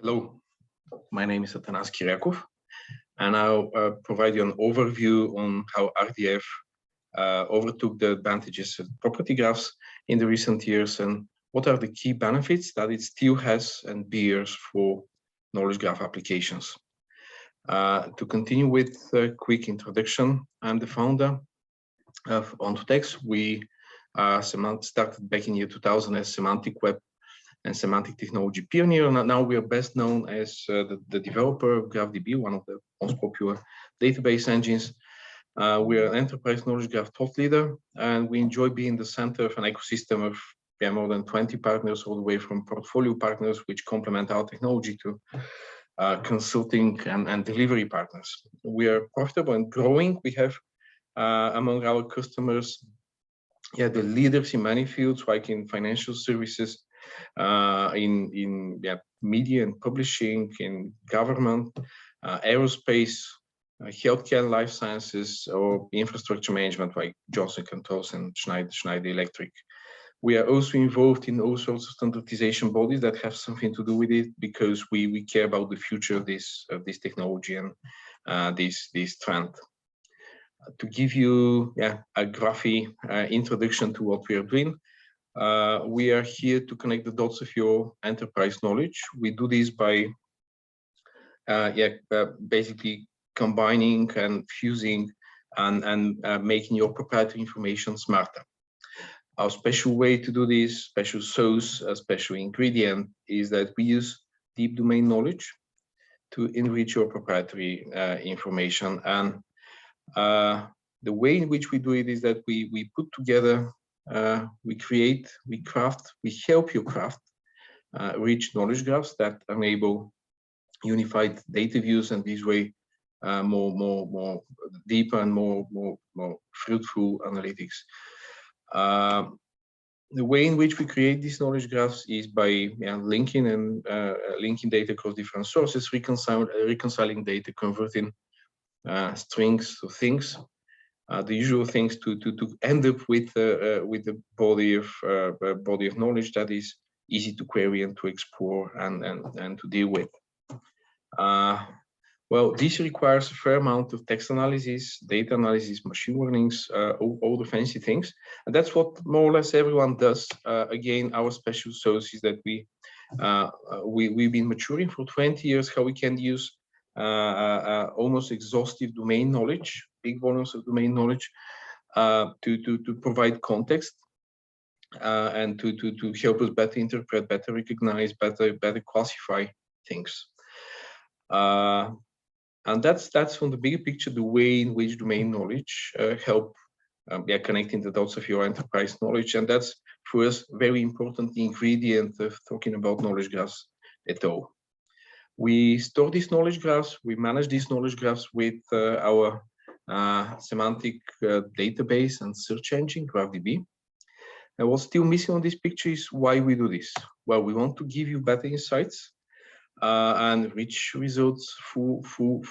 Hello, my name is Atanas Kiryakov, and I'll provide you an overview on how RDF overtook the advantages of property graphs in the recent years and what are the key benefits that it still has and bears for knowledge graph applications. To continue with a quick introduction, I'm the founder of Ontotext. We started back in year 2000 as semantic web and semantic technology pioneer, and now we are best known as the developer of GraphDB, one of the most popular database engines. We are an enterprise knowledge graph thought leader, and we enjoy being the center of an ecosystem of more than 20 partners, all the way from portfolio partners, which complement our technology, to consulting and delivery partners. We are profitable and growing. We have among our customers, the leaders in many fields, like in financial services, in media and publishing, in government, aerospace, healthcare, life sciences, or infrastructure management, like Johnson Controls and Schneider Electric. We are also involved in all sorts of standardization bodies that have something to do with it, because we care about the future of this technology and this trend. To give you a graphy introduction to what we are doing, we are here to connect the dots of your enterprise knowledge. We do this by basically combining and fusing and making your proprietary information smarter. Our special way to do this, special sauce, a special ingredient, is that we use deep domain knowledge to enrich your proprietary information. And the way in which we do it is that we put together, we create, we craft, we help you craft rich knowledge graphs that enable unified data views, and this way more deeper and more fruitful analytics. The way in which we create these knowledge graphs is by linking data across different sources, reconciling data, converting strings to things. The usual things to end up with a body of knowledge that is easy to query and to explore and to deal with. Well, this requires a fair amount of text analysis, data analysis, machine learnings, all the fancy things, and that's what more or less everyone does. Again, our special sauce is that we've been maturing for 20 years how we can use almost exhaustive domain knowledge, big volumes of domain knowledge, to provide context and to help us better interpret, better recognize, better classify things. And that's from the bigger picture, the way in which domain knowledge help connecting the dots of your enterprise knowledge, and that's for us very important ingredient of talking about knowledge graphs at all. We store these knowledge graphs, we manage these knowledge graphs with our semantic database and search engine, GraphDB. And what's still missing on this picture is why we do this. Well, we want to give you better insights and rich results, full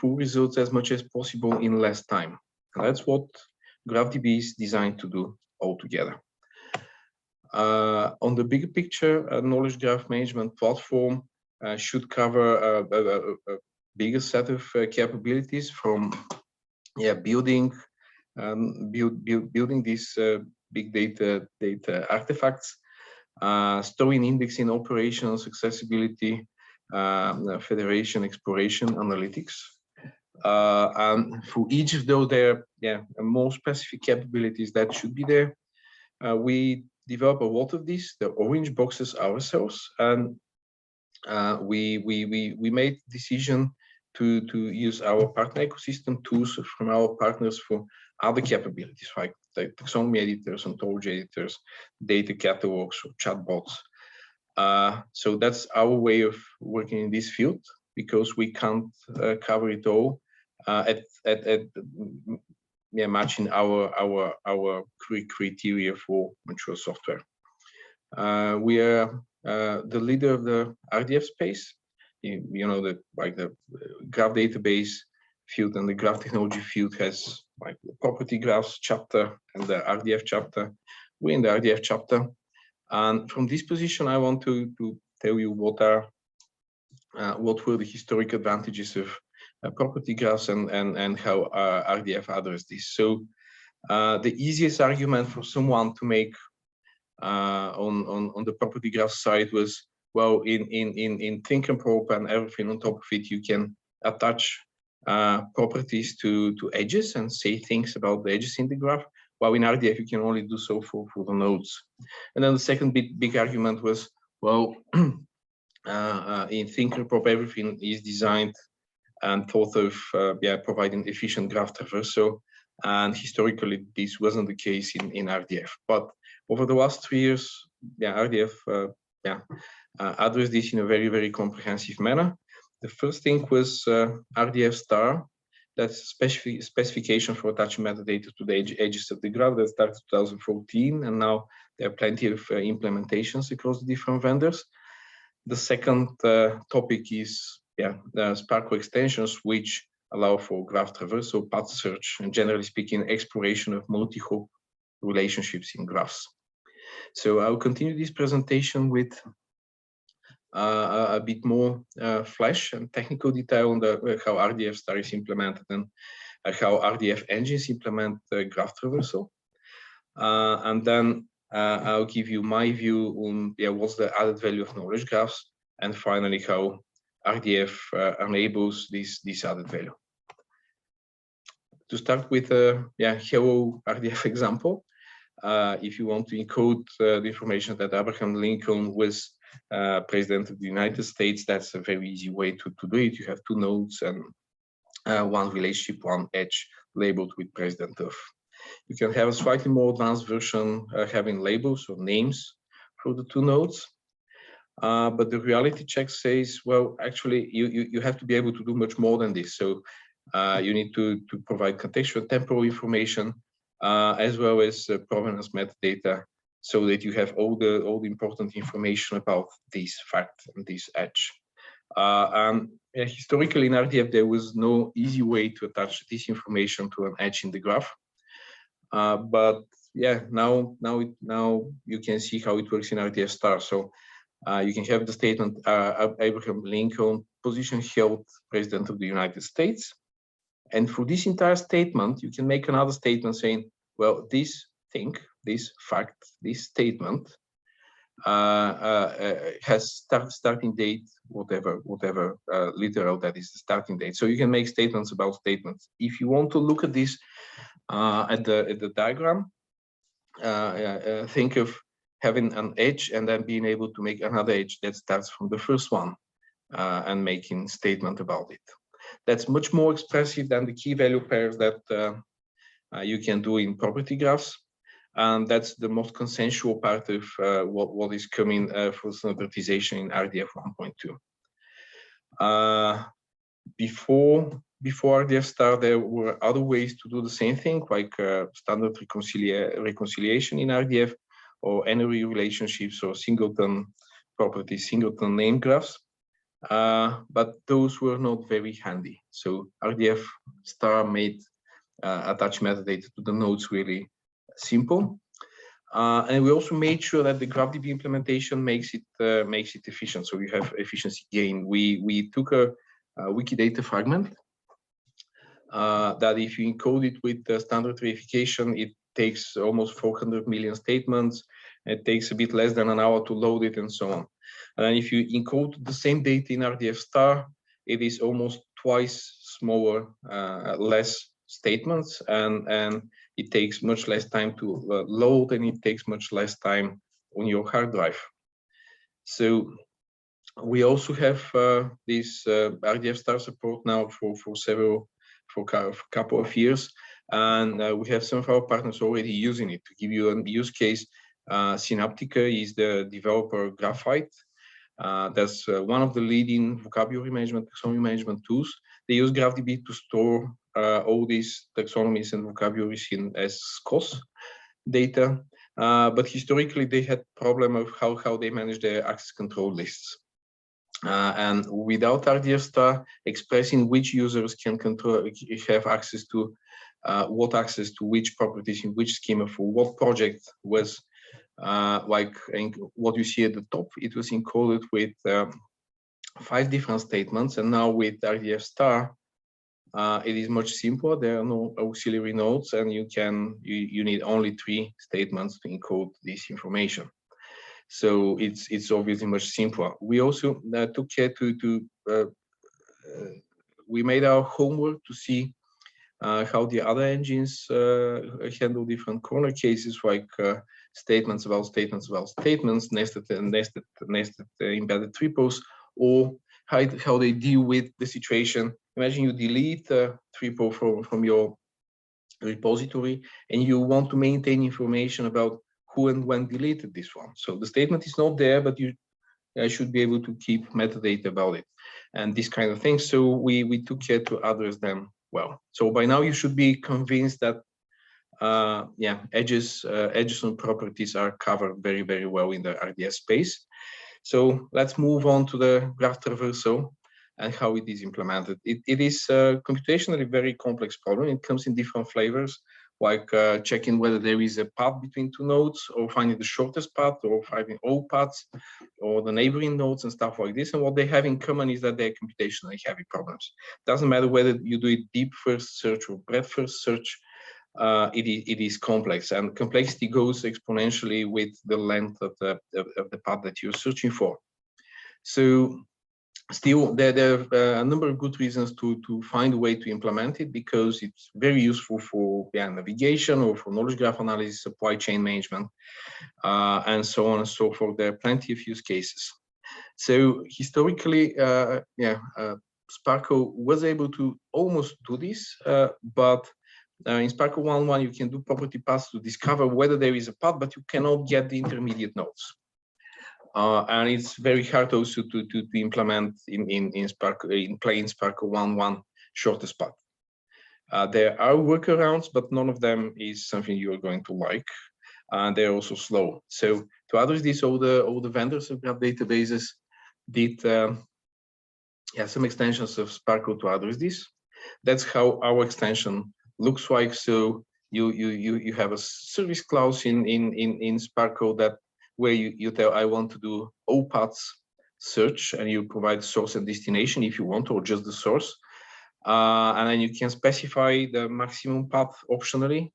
results as much as possible in less time. And that's what GraphDB is designed to do altogether. On the bigger picture, a knowledge graph management platform should cover a bigger set of capabilities, from building these big data artifacts, storing, indexing, operations, accessibility, federation, exploration, analytics. And for each of those, there are more specific capabilities that should be there. We develop a lot of these, the orange boxes, ourselves, and we made the decision to use our partner ecosystem tools from our partners for other capabilities, like the taxonomy editors, ontology editors, data catalogs, or chatbots. So that's our way of working in this field, because we can't cover it all at matching our criteria for mature software. We are the leader of the RDF space. You know, the graph database field and the graph technology field has like the property graphs chapter and the RDF chapter. We're in the RDF chapter, and from this position, I want to tell you what are what were the historic advantages of property graphs and how RDF addressed this. So the easiest argument for someone to make on the property graph side was, well, in think and prop and everything on top of it, you can attach properties to edges and say things about the edges in the graph, while in RDF you can only do so for the nodes. And then the second big argument was, well, in think and prop everything is designed and thought of providing efficient graph traversal, and historically this wasn't the case in RDF. But over the last 3 years, RDF addressed this in a very comprehensive manner. The first thing was RDF star. That's specification for attaching metadata to the edges of the graph. That started 2014, and now there are plenty of implementations across the different vendors. The second topic is Spark extensions, which allow for graph traversal, path search, and generally speaking, exploration of multi-hop relationships in graphs. So I'll continue this presentation with a bit more flash and technical detail on how RDF star is implemented and how RDF engines implement graph traversal. And then I'll give you my view on what's the added value of knowledge graphs, and finally how RDF enables this added value. To start with hello RDF example. If you want to encode the information that Abraham Lincoln was President of the United States, that's a very easy way to do it. You have two nodes and one relationship, one edge labeled with President of. You can have a slightly more advanced version having labels or names for the two nodes. But the reality check says, well, actually, you have to be able to do much more than this. So you need to provide contextual temporal information as well as provenance metadata, so that you have all the important information about this fact and this edge. Historically in RDF, there was no easy way to attach this information to an edge in the graph. But now you can see how it works in RDF star. So you can have the statement Abraham Lincoln, position held, President of the United States. And for this entire statement, you can make another statement saying, well, this thing, this fact, this statement has starting date, whatever literal that is the starting date. So you can make statements about statements. If you want to look at this at the diagram, think of having an edge and then being able to make another edge that starts from the first one and making statement about it. That's much more expressive than the key value pairs that you can do in property graphs. And that's the most consensual part of what is coming for standardization in RDF 1.2. Before RDF star, there were other ways to do the same thing, like standard reconciliation in RDF, or n-ary relationships, or singleton properties, singleton name graphs. But those were not very handy. So RDF star made attach metadata to the nodes really simple. And we also made sure that the GraphDB implementation makes it efficient. So you have efficiency gain. We took a Wikidata fragment that if you encode it with standard verification, it takes almost 400 million statements. It takes a bit less than an hour to load it and so on. And if you encode the same data in RDF star, it is almost twice smaller, less statements, and it takes much less time to load, and it takes much less time on your hard drive. So we also have this RDF star support now for a couple of years, and we have some of our partners already using it. To give you a use case, Synaptica is the developer Graphite. That's one of the leading vocabulary management, taxonomy management tools. They use GraphDB to store all these taxonomies and vocabularies as SCOS data. But historically, they had problem of how they manage their access control lists. And without RDF star, expressing which users can have access to what access to which properties in which schema for what project was like what you see at the top. It was encoded with 5 different statements, and now with RDF star, it is much simpler. There are no auxiliary nodes, and you need only 3 statements to encode this information. So it's obviously much simpler. We also took care we made our homework to see how the other engines handle different corner cases, like statements about statements about statements, nested embedded triples, or how they deal with the situation. Imagine you delete a triple from your repository, and you want to maintain information about who and when deleted this one. So the statement is not there, but you should be able to keep metadata about it and this kind of thing. So we took care to address them well. So by now you should be convinced that edges and properties are covered very, very well in the RDF space. So let's move on to the graph traversal and how it is implemented. It is a computationally very complex problem. It comes in different flavors, like checking whether there is a path between 2 nodes, or finding the shortest path, or finding all paths, or the neighboring nodes and stuff like this. And what they have in common is that they're computationally heavy problems. Doesn't matter whether you do it deep first search or breadth first search, it is complex, and complexity goes exponentially with the length of the path that you're searching for. So still, there are a number of good reasons to find a way to implement it, because it's very useful for navigation or for knowledge graph analysis, supply chain management, and so on and so forth. There are plenty of use cases. So historically, Sparkle was able to almost do this, but in Sparkle 1.1, you can do property paths to discover whether there is a path, but you cannot get the intermediate nodes. And it's very hard also to implement in Sparkle, in plain Sparkle 1.1 shortest path. There are workarounds, but none of them is something you are going to like, and they're also slow. So to address this, all the vendors of graph databases did some extensions of Sparkle to address this. That's how our extension looks like. So you have a service clause in Sparkle that where you tell I want to do all paths search, and you provide source and destination if you want, or just the source, and then you can specify the maximum path optionally,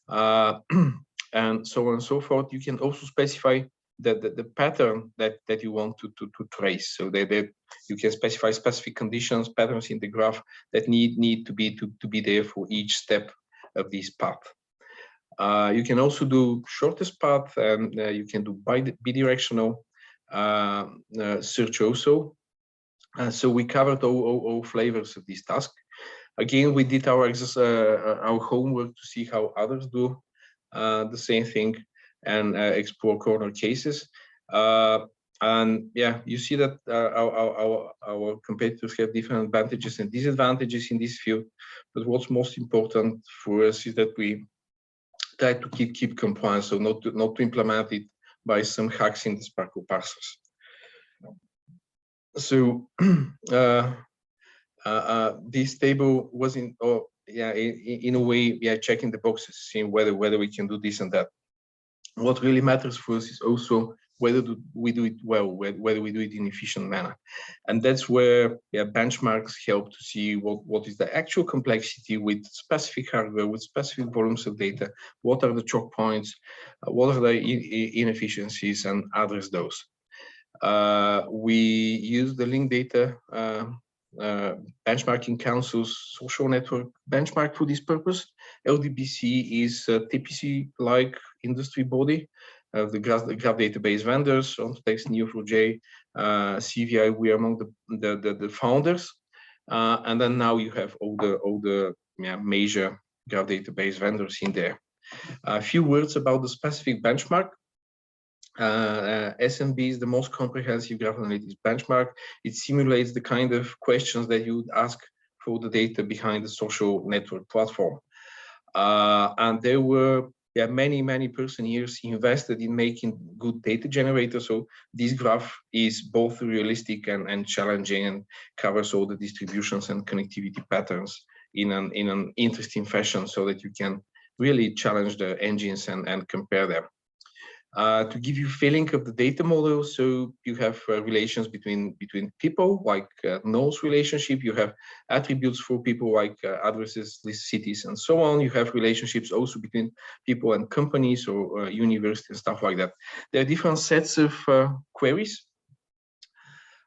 and so on and so forth. You can also specify the pattern that you want to trace, so that you can specify specific conditions, patterns in the graph that need to be there for each step of this path. You can also do shortest path, and you can do bidirectional search also. So we covered all flavors of this task. Again, we did our homework to see how others do the same thing, and explore corner cases. And yeah, you see that our competitors have different advantages and disadvantages in this field. But what's most important for us is that we try to keep compliance, so not to implement it by some hacks in the Sparkle parsers. So this table was in a way checking the boxes, seeing whether we can do this and that. What really matters for us is also whether we do it well, whether we do it in an efficient manner. And that's where benchmarks help to see what is the actual complexity with specific hardware, with specific volumes of data, what are the choke points, what are the inefficiencies, and address those. We use the Link Data Benchmarking Council's social network benchmark for this purpose. LDBC is a TPC-like industry body of the graph database vendors. Ontotext, Neo4j, CVI, we are among the founders. And then now you have all the major graph database vendors in there. A few words about the specific benchmark. SNB is the most comprehensive graph analytics benchmark. It simulates the kind of questions that you would ask for the data behind the social network platform. And there were many person years invested in making good data generators. So this graph is both realistic and challenging, and covers all the distributions and connectivity patterns in an interesting fashion, so that you can really challenge the engines and compare them. to give you feeling of the data model. So you have relations between people, like nodes relationship. You have attributes for people like addresses, lists, cities, and so on. You have relationships also between people and companies or universities and stuff like that. There are different sets of queries.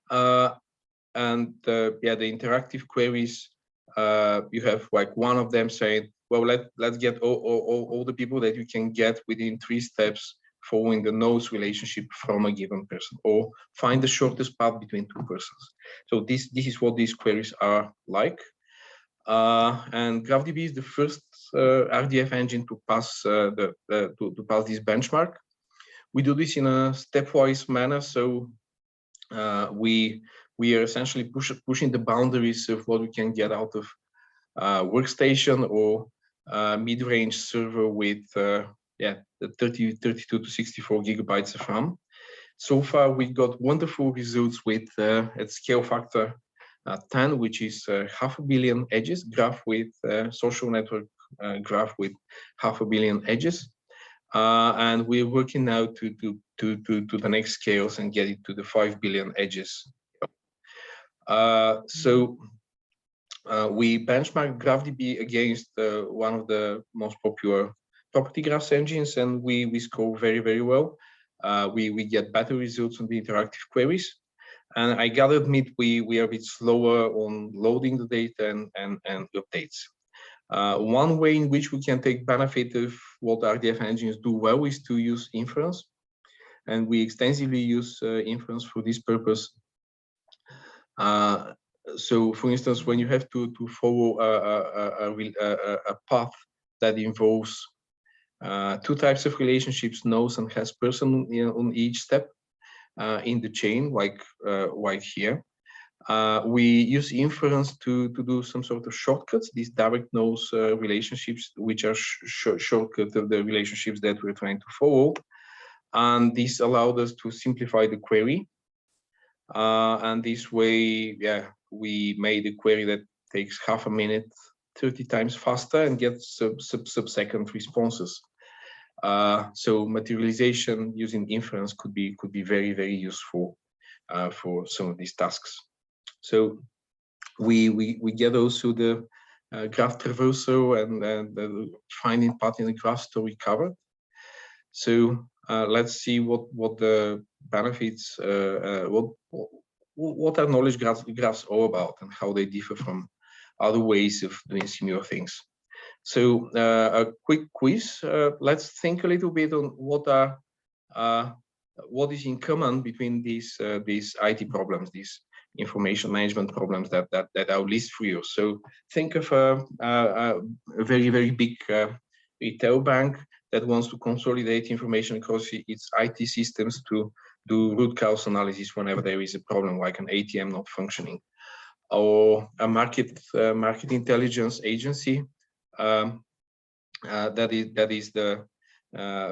And yeah, the interactive queries, you have like one of them saying, well, let's get all the people that you can get within 3 steps following the nodes relationship from a given person, or find the shortest path between 2 persons. So this is what these queries are like. And GraphDB is the first RDF engine to pass to pass this benchmark. We do this in a stepwise manner. So we are essentially pushing the boundaries of what we can get out of workstation or mid-range server with yeah, the 32 to 64 gigabytes of RAM. So far, we got wonderful results with at scale factor 10, which is 500 million edges graph with social network graph with 500 million edges. And we're working now to the next scales and get it to the 5 billion edges. So we benchmark GraphDB against one of the most popular property graphs engines, and we score very, very well. We get better results on the interactive queries. And I gotta admit, we are a bit slower on loading the data and updates. One way in which we can take benefit of what RDF engines do well is to use inference. And we extensively use inference for this purpose. So, for instance, when you have to follow a path that involves 2 types of relationships, nodes and has person on each step in the chain, like here, we use inference to do some sort of shortcuts, these direct nodes relationships, which are shortcut of the relationships that we're trying to follow. And this allowed us to simplify the query. And this way, yeah, we made a query that takes half a minute, 30 times faster, and gets sub-second responses. So materialization using inference could be very, very useful for some of these tasks. So we get also the graph traversal and the finding path in the graph story covered. So let's see what the benefits, what are knowledge graphs all about and how they differ from other ways of doing similar things. So a quick quiz. Let's think a little bit on what is in common between these IT problems, these information management problems that I'll list for you. So think of a very, very big retail bank that wants to consolidate information across its IT systems to do root cause analysis whenever there is a problem, like an ATM not functioning, or a market intelligence agency that is the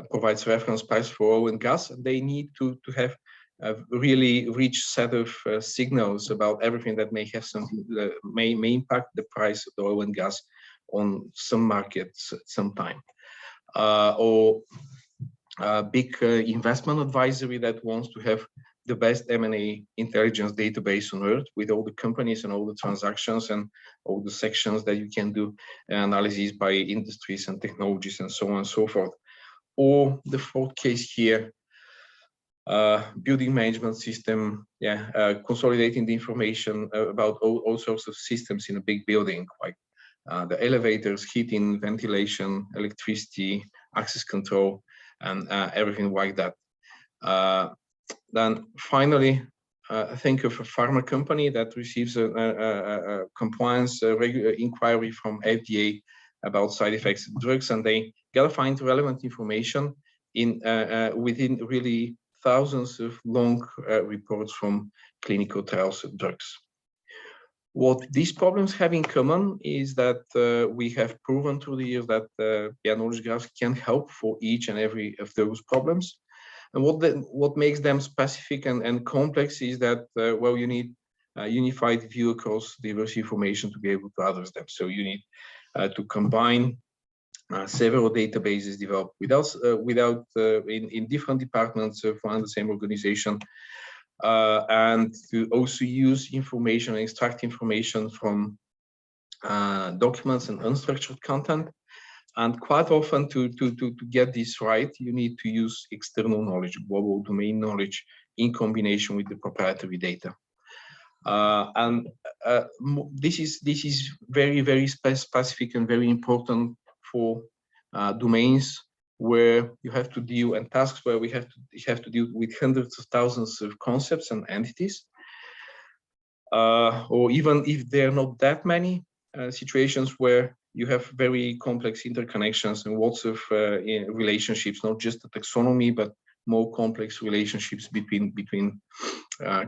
provides reference price for oil and gas, and they need to have a really rich set of signals about everything that may have something may impact the price of the oil and gas on some markets at some time, or a big investment advisory that wants to have the best M&A intelligence database on earth with all the companies and all the transactions and all the sections that you can do analysis by industries and technologies and so on and so forth. Or the fourth case here, building management system, consolidating the information about all sorts of systems in a big building, like the elevators, heating, ventilation, electricity, access control, and everything like that. Then finally, think of a pharma company that receives a compliance inquiry from FDA about side effects of drugs, and they gotta find relevant information in within really thousands of long reports from clinical trials of drugs. What these problems have in common is that we have proven through the years that knowledge graphs can help for each and every of those problems. And what makes them specific and complex is that, well, you need a unified view across diverse information to be able to address them. So you need to combine several databases developed in different departments from the same organization, and to also use information and extract information from documents and unstructured content. And quite often, to get this right, you need to use external knowledge, global domain knowledge, in combination with the proprietary data. This is very specific and very important for domains where you have to deal, and tasks where you have to deal with hundreds of thousands of concepts and entities, or even if there are not that many situations where you have very complex interconnections and lots of relationships, not just the taxonomy, but more complex relationships between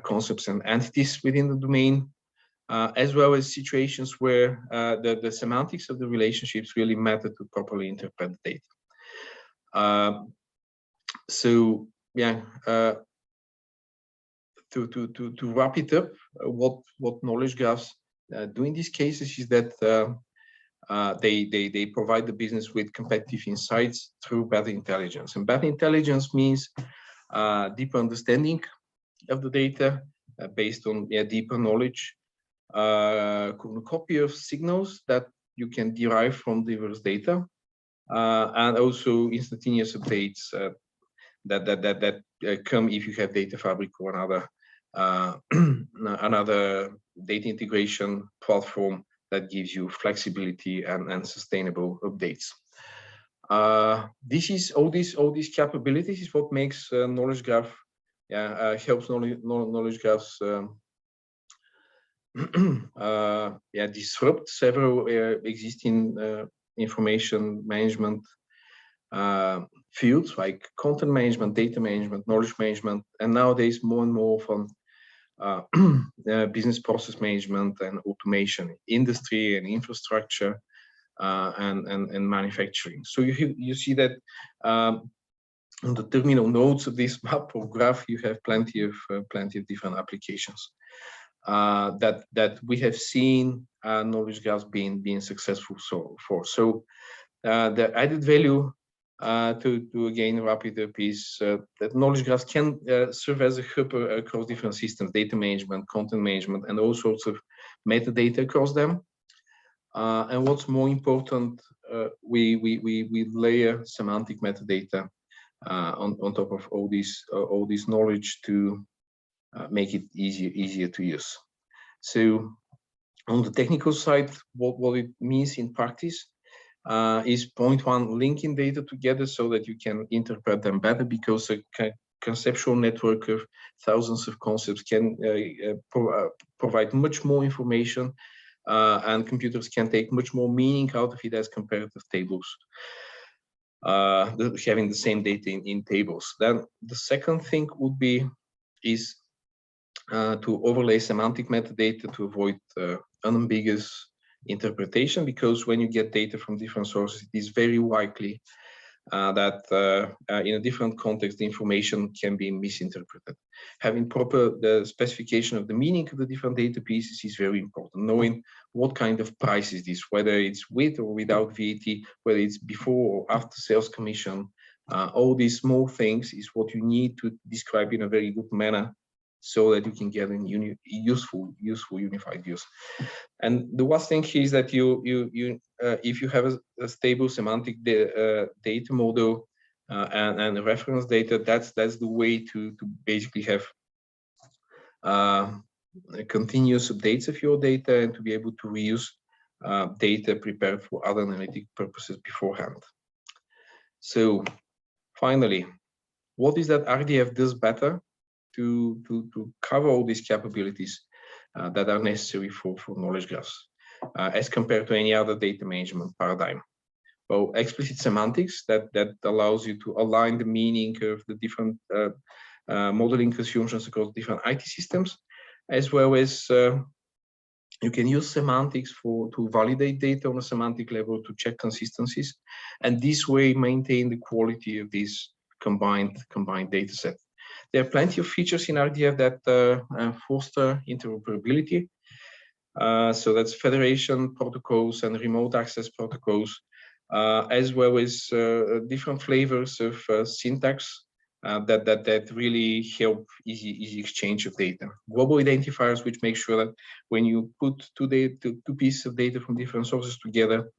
concepts and entities within the domain, as well as situations where the semantics of the relationships really matter to properly interpret the data. So yeah, to wrap it up, what knowledge graphs do in these cases is that they provide the business with competitive insights through better intelligence. And better intelligence means deeper understanding of the data based on deeper knowledge, copy of signals that you can derive from diverse data, and also instantaneous updates that come if you have Data Fabric or another data integration platform that gives you flexibility and sustainable updates. All these capabilities is what makes knowledge graph, helps knowledge graphs disrupt several existing information management fields like content management, data management, knowledge management, and nowadays more and more from business process management and automation, industry and infrastructure, and manufacturing. So you see that on the terminal nodes of this map or graph, you have plenty of different applications that we have seen knowledge graphs being successful for. So the added value to again wrap it up is that knowledge graphs can serve as a hub across different systems, data management, content management, and all sorts of metadata across them. And what's more important, we layer semantic metadata on top of all this knowledge to make it easier to use. So on the technical side, what it means in practice is point one, linking data together so that you can interpret them better, because a conceptual network of thousands of concepts can provide much more information, and computers can take much more meaning out of it as comparative tables, having the same data in tables. Then the second thing would be to overlay semantic metadata to avoid unambiguous interpretation, because when you get data from different sources, it is very likely that in a different context, the information can be misinterpreted. Having the specification of the meaning of the different data pieces is very important. Knowing what kind of price is this, whether it's with or without VAT, whether it's before or after sales commission, all these small things is what you need to describe in a very good manner, so that you can get a useful unified views. And the last thing here is that if you have a stable semantic data model and reference data, that's the way to basically have continuous updates of your data and to be able to reuse data prepared for other analytic purposes beforehand. So finally, what is that RDF does better to cover all these capabilities that are necessary for knowledge graphs as compared to any other data management paradigm? Well, explicit semantics that allows you to align the meaning of the different modeling assumptions across different IT systems, as well as you can use semantics to validate data on a semantic level, to check consistencies, and this way maintain the quality of this combined data set. There are plenty of features in RDF that foster interoperability. So that's federation protocols and remote access protocols as well as different flavors of syntax that really help easy exchange of data. Global identifiers, which make sure that when you put two pieces of data from different sources together,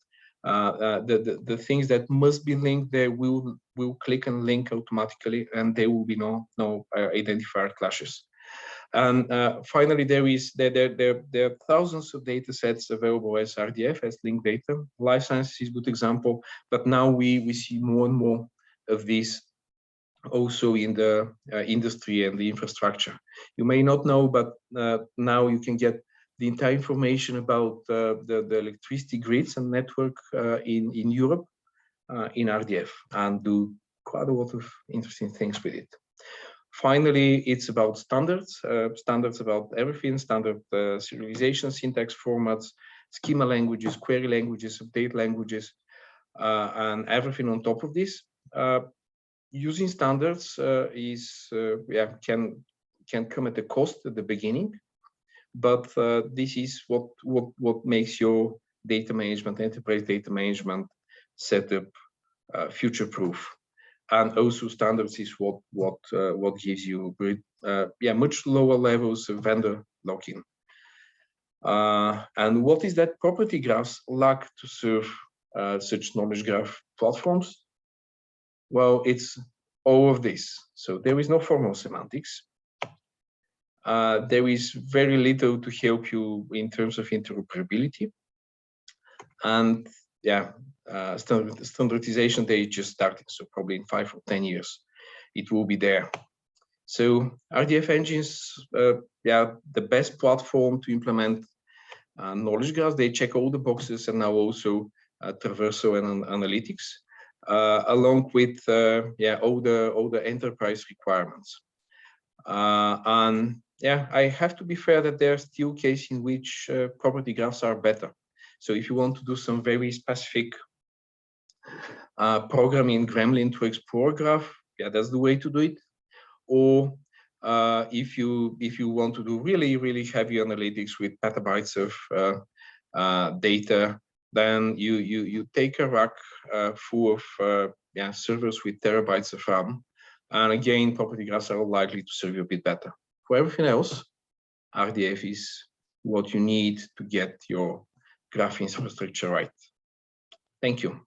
the things that must be linked there will click and link automatically, and there will be no identifier clashes. And finally, there are thousands of data sets available as RDF, as linked data. Life sciences is a good example, but now we see more and more of these also in the industry and the infrastructure. You may not know, but now you can get the entire information about the electricity grids and network in Europe in RDF, and do quite a lot of interesting things with it. Finally, it's about standards, standards about everything, standard serialization, syntax formats, schema languages, query languages, update languages, and everything on top of this. Using standards can come at a cost at the beginning, but this is what makes your data management, enterprise data management setup future-proof. And also standards is what gives you much lower levels of vendor lock-in. And what is that property graphs lack to serve such knowledge graph platforms? Well, it's all of this. So there is no formal semantics. There is very little to help you in terms of interoperability. And standardization, they just started, so probably in 5 or 10 years it will be there. So RDF engines, the best platform to implement knowledge graphs. They check all the boxes, and now also Traversal and analytics, along with all the enterprise requirements. And I have to be fair that there are still cases in which property graphs are better. So if you want to do some very specific programming Gremlin to explore graph, that's the way to do it. Or if you want to do really heavy analytics with petabytes of data, then you take a rack full of servers with terabytes of RAM, and again, property graphs are likely to serve you a bit better. For everything else, RDF is what you need to get your graph infrastructure right. Thank you.